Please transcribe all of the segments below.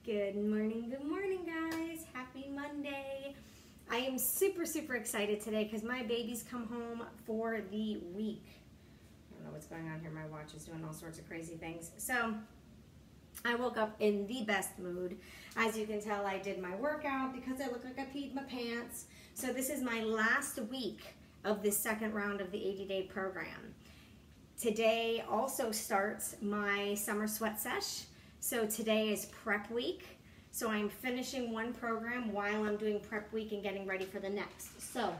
Good morning guys. Happy Monday. I am super excited today because my baby's come home for the week. I don't know what's going on here. My watch is doing all sorts of crazy things. So I woke up in the best mood. As you can tell, I did my workout because I look like I peed my pants. So this is my last week of the second round of the 80-day program. Today also starts my summer sweat sesh. So today is prep week. So I'm finishing one program while I'm doing prep week and getting ready for the next. So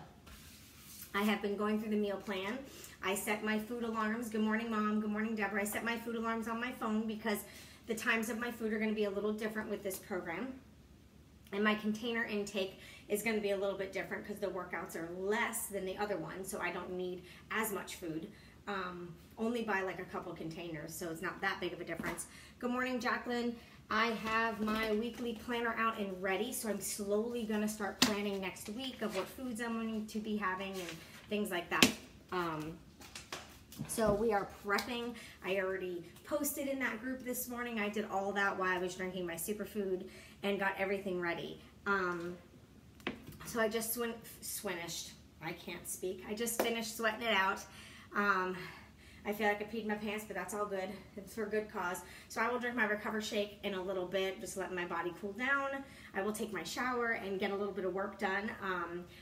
I have been going through the meal plan. I set my food alarms. Good morning, Mom. Good morning, Deborah. I set my food alarms on my phone because the times of my food are going to be a little different with this program. And my container intake is going to be a little bit different because the workouts are less than the other ones. So I don't need as much food. Only buy like a couple containers, so it's not that big of a difference. Good morning, Jacqueline. I have my weekly planner out and ready, so I'm slowly going to start planning next week of what foods I'm going to be having and things like that. So we are prepping. I already posted in that group this morning. I did all that while I was drinking my superfood and got everything ready. So I just finished. I can't speak. I just finished sweating it out. I feel like I peed my pants, but that's all good. It's for a good cause. So I will drink my Recover Shake in a little bit, just letting my body cool down. I will take my shower and get a little bit of work done.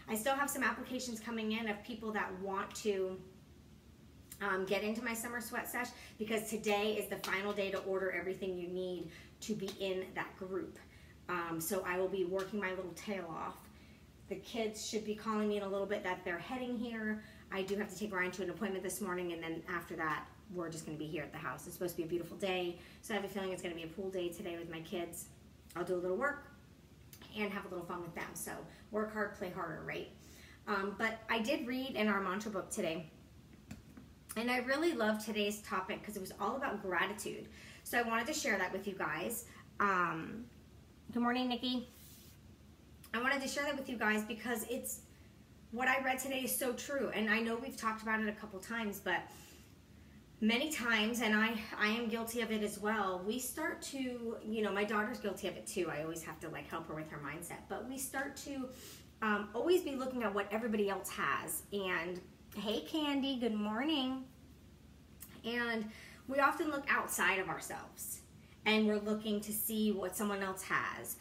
I still have some applications coming in of people that want to get into my summer sweat sesh because today is the final day to order everything you need to be in that group. So I will be working my little tail off. The kids should be calling me in a little bit that they're heading here. I do have to take Ryan to an appointment this morning, and then after that, we're just going to be here at the house. It's supposed to be a beautiful day, so I have a feeling it's going to be a pool day today with my kids. I'll do a little work and have a little fun with them. So work hard, play harder, right? But I did read in our mantra book today, and I really love today's topic because it was all about gratitude. So I wanted to share that with you guys. Good morning, Nikki. I wanted to share that with you guys because it's what I read today is so true, and I know we've talked about it a couple times, but many times, and I am guilty of it as well, we start to, my daughter's guilty of it too. I always have to help her with her mindset, but we start to always be looking at what everybody else has. And hey, Candy, good morning. And we often look outside of ourselves, and we're looking to see what someone else has.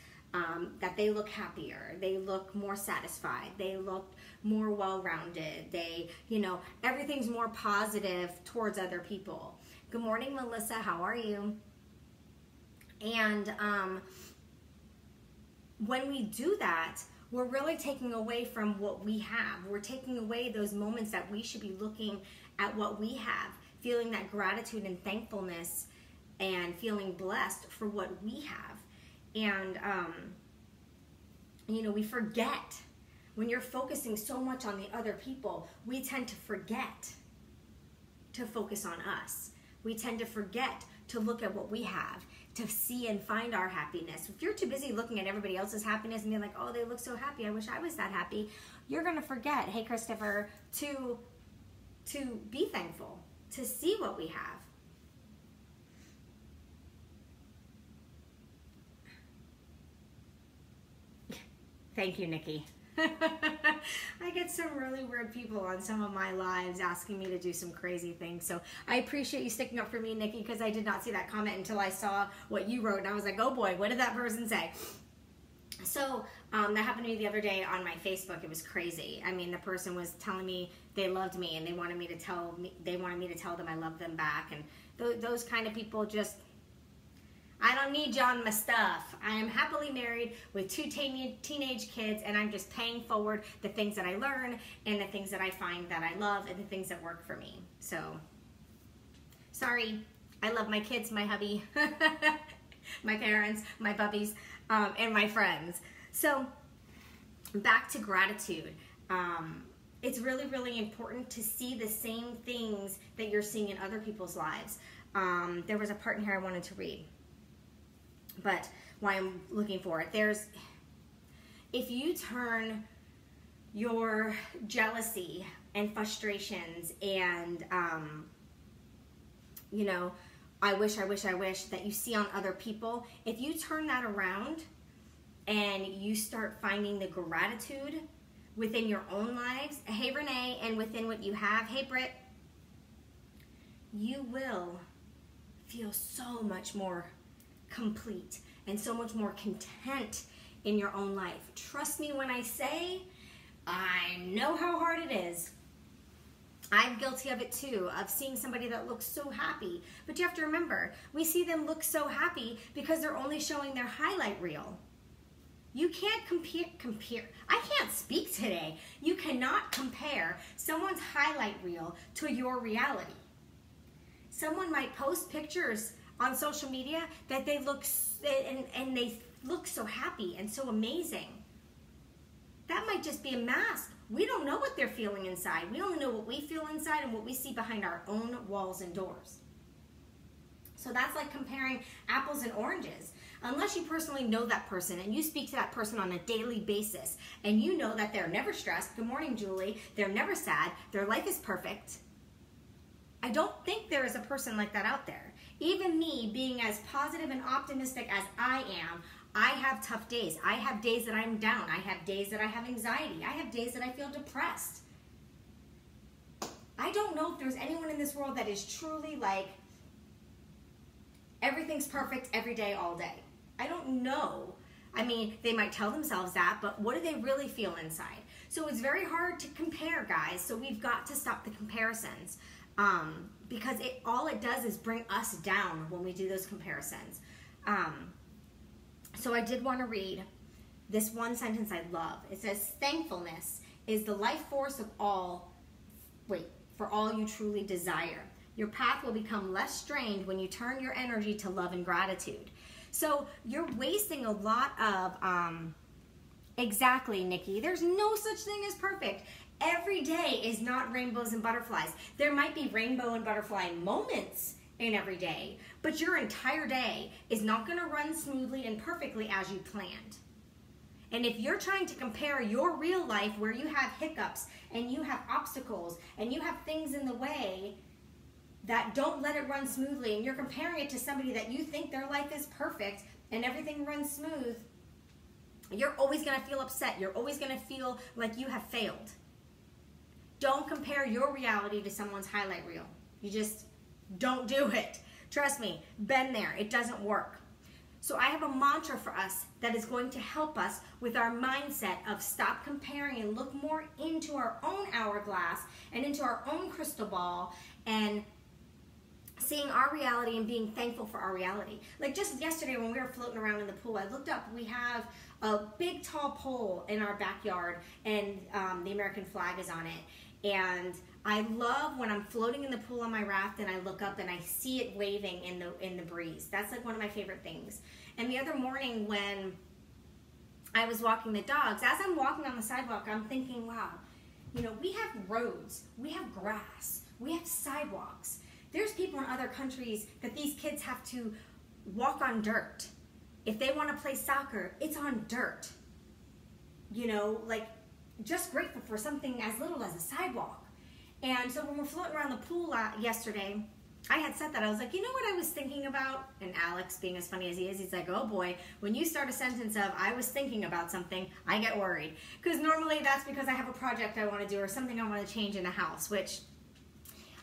That they look happier, they look more satisfied, they look more well-rounded, they, everything's more positive towards other people. Good morning, Melissa, how are you? And when we do that, we're really taking away from what we have. We're taking away those moments that we should be looking at what we have, feeling that gratitude and thankfulness and feeling blessed for what we have. And, we forget. When you're focusing so much on the other people, we tend to forget to focus on us. We tend to forget to look at what we have, to see and find our happiness. If you're too busy looking at everybody else's happiness and being like, oh, they look so happy, I wish I was that happy, you're going to forget, hey, Christopher, to be thankful, to see what we have. Thank you, Nikki. I get some really weird people on some of my lives asking me to do some crazy things. So I appreciate you sticking up for me, Nikki, because I did not see that comment until I saw what you wrote. And I was like, oh boy, what did that person say? So that happened to me the other day on my Facebook. It was crazy. I mean, the person was telling me they loved me and they wanted me to tell them I love them back. And those kind of people just... I don't need you on my stuff. I am happily married with 2 teenage kids, and I'm just paying forward the things that I learn and the things that I find that I love and the things that work for me. So, sorry. I love my kids, my hubby, my parents, my puppies, and my friends. So, back to gratitude. It's really, really important to see the same things that you're seeing in other people's lives. There was a part in here I wanted to read. But while I'm looking for it, if you turn your jealousy and frustrations and, I wish that you see on other people, if you turn that around and you start finding the gratitude within your own lives, hey Renee, and within what you have, hey Britt, you will feel so much more complete and so much more content in your own life. Trust me when I say, I know how hard it is. I'm guilty of it too, of seeing somebody that looks so happy. But you have to remember, we see them look so happy because they're only showing their highlight reel. You can't compare. I can't speak today. You cannot compare someone's highlight reel to your reality. Someone might post pictures on social media that they look, and they look so happy and so amazing. That might just be a mask. We don't know what they're feeling inside. We only know what we feel inside and what we see behind our own walls and doors. So that's like comparing apples and oranges. Unless you personally know that person and you speak to that person on a daily basis and you know that they're never stressed, good morning Julie, they're never sad, their life is perfect. I don't think there is a person like that out there. Even me being as positive and optimistic as I am, I have tough days. I have days that I'm down. I have days that I have anxiety. I have days that I feel depressed. I don't know if there's anyone in this world that is truly like, everything's perfect every day, all day. I don't know. I mean, they might tell themselves that, but what do they really feel inside? So it's very hard to compare, guys. So we've got to stop the comparisons because all it does is bring us down when we do those comparisons. So I did want to read this one sentence I love. It says, thankfulness is the life force of all, for all you truly desire. Your path will become less strained when you turn your energy to love and gratitude. So you're wasting a lot of, exactly, Nikki, there's no such thing as perfect. Every day is not rainbows and butterflies. There might be rainbow and butterfly moments in every day, but your entire day is not going to run smoothly and perfectly as you planned. And if you're trying to compare your real life where you have hiccups and you have obstacles and you have things in the way that don't let it run smoothly, and you're comparing it to somebody that you think their life is perfect and everything runs smooth, you're always going to feel upset. You're always going to feel like you have failed. Don't compare your reality to someone's highlight reel. You just don't do it. Trust me, been there. It doesn't work. So I have a mantra for us that is going to help us with our mindset of stop comparing and look more into our own hourglass and into our own crystal ball and seeing our reality and being thankful for our reality. Like just yesterday when we were floating around in the pool, I looked up, we have a big tall pole in our backyard and the American flag is on it. And I love when I'm floating in the pool on my raft and I look up and I see it waving in the breeze. That's like one of my favorite things. And the other morning when I was walking the dogs, as I'm walking on the sidewalk, I'm thinking, wow, you know, we have roads, we have grass, we have sidewalks. There's people in other countries that these kids have to walk on dirt. If they want to play soccer, it's on dirt. You know, like just grateful for something as little as a sidewalk. And so when we're floating around the pool yesterday, I had said that. I was like, you know what I was thinking about? And Alex, being as funny as he is, he's like, oh boy, when you start a sentence of, I was thinking about something, I get worried. Because normally that's because I have a project I want to do or something I want to change in the house, which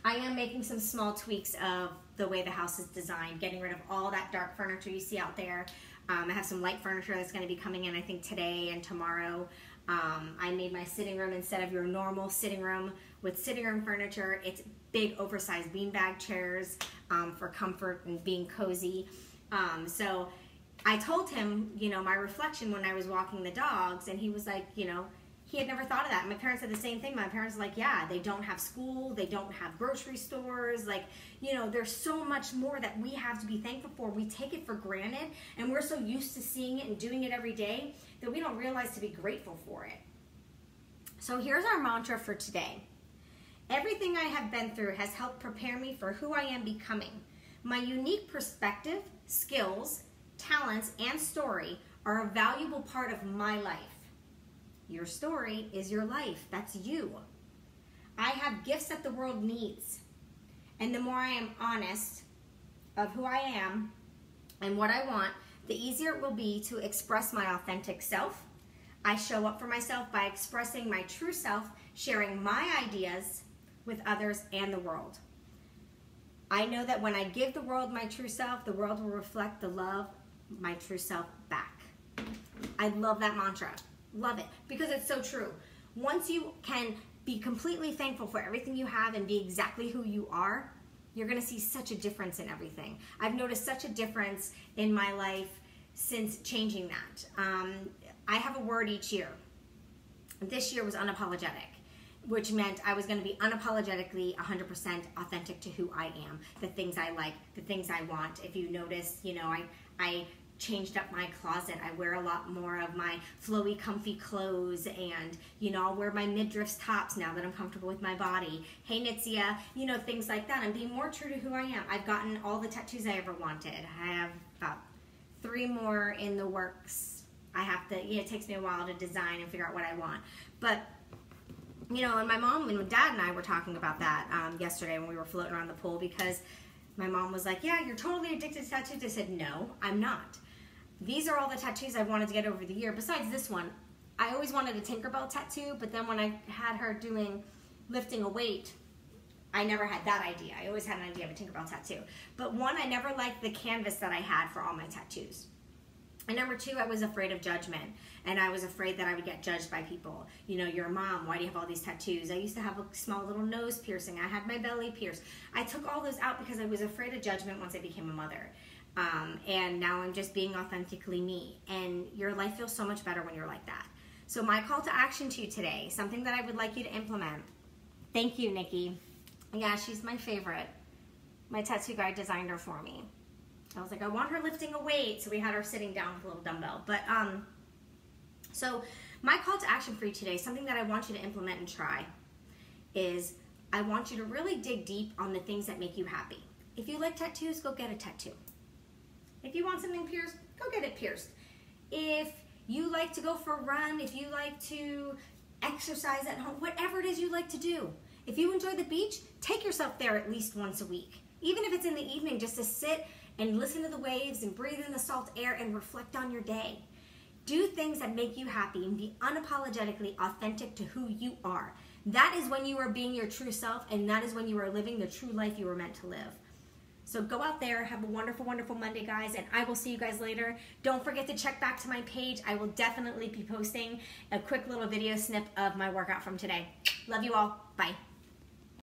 I am making some small tweaks of the way the house is designed, getting rid of all that dark furniture you see out there. I have some light furniture that's going to be coming in, I think, today and tomorrow. I made my sitting room, instead of your normal sitting room with sitting room furniture, it's big oversized beanbag chairs for comfort and being cozy. So I told him, you know, my reflection when I was walking the dogs, and he was like, you know, he had never thought of that. My parents said the same thing. My parents were like, yeah, they don't have school, they don't have grocery stores, like, you know, there's so much more that we have to be thankful for. We take it for granted, and we're so used to seeing it and doing it every day that we don't realize to be grateful for it. So here's our mantra for today. Everything I have been through has helped prepare me for who I am becoming. My unique perspective, skills, talents, and story are a valuable part of my life. Your story is your life. That's you. I have gifts that the world needs. And the more I am honest of who I am and what I want, the easier it will be to express my authentic self. I show up for myself by expressing my true self, sharing my ideas with others and the world. I know that when I give the world my true self, the world will reflect the love my true self back. I love that mantra. Love it, because it's so true. Once you can be completely thankful for everything you have and be exactly who you are, you're gonna see such a difference in everything. I've noticed such a difference in my life since changing that. I have a word each year. This year was unapologetic, which meant I was gonna be unapologetically 100% authentic to who I am, the things I like, the things I want. If you notice, you know, I changed up my closet. I wear a lot more of my flowy, comfy clothes, and, you know, I'll wear my midriff tops now that I'm comfortable with my body. Hey, Nitsia, you know, things like that. I'm being more true to who I am. I've gotten all the tattoos I ever wanted. I have about 3 more in the works. I have to, it takes me a while to design and figure out what I want. But, you know, and my mom and my dad and I were talking about that yesterday when we were floating around the pool, because my mom was like, yeah, you're totally addicted to tattoos. I said, no, I'm not. These are all the tattoos I've wanted to get over the year. Besides this one, I always wanted a Tinkerbell tattoo, but then when I had her doing lifting a weight, I never had that idea. I always had an idea of a Tinkerbell tattoo. But one, I never liked the canvas that I had for all my tattoos. And number 2, I was afraid of judgment. And I was afraid that I would get judged by people. You know, you're a mom, why do you have all these tattoos? I used to have a small little nose piercing. I had my belly pierced. I took all those out because I was afraid of judgment once I became a mother. And now I'm just being authentically me. And your life feels so much better when you're like that. So my call to action to you today, something that I would like you to implement. Thank you, Nikki. Yeah, she's my favorite. My tattoo guy designed her for me. I was like, I want her lifting a weight. So we had her sitting down with a little dumbbell. But so my call to action for you today, something that I want you to implement and try, is I want you to really dig deep on the things that make you happy. If you like tattoos, go get a tattoo. If you want something pierced, go get it pierced. If you like to go for a run, if you like to exercise at home, whatever it is you like to do. If you enjoy the beach, take yourself there at least once a week. Even if it's in the evening, just to sit and listen to the waves and breathe in the salt air and reflect on your day. Do things that make you happy and be unapologetically authentic to who you are. That is when you are being your true self, and that is when you are living the true life you were meant to live. So go out there, have a wonderful, wonderful Monday, guys, and I will see you guys later. Don't forget to check back to my page. I will definitely be posting a quick little video snip of my workout from today. Love you all. Bye.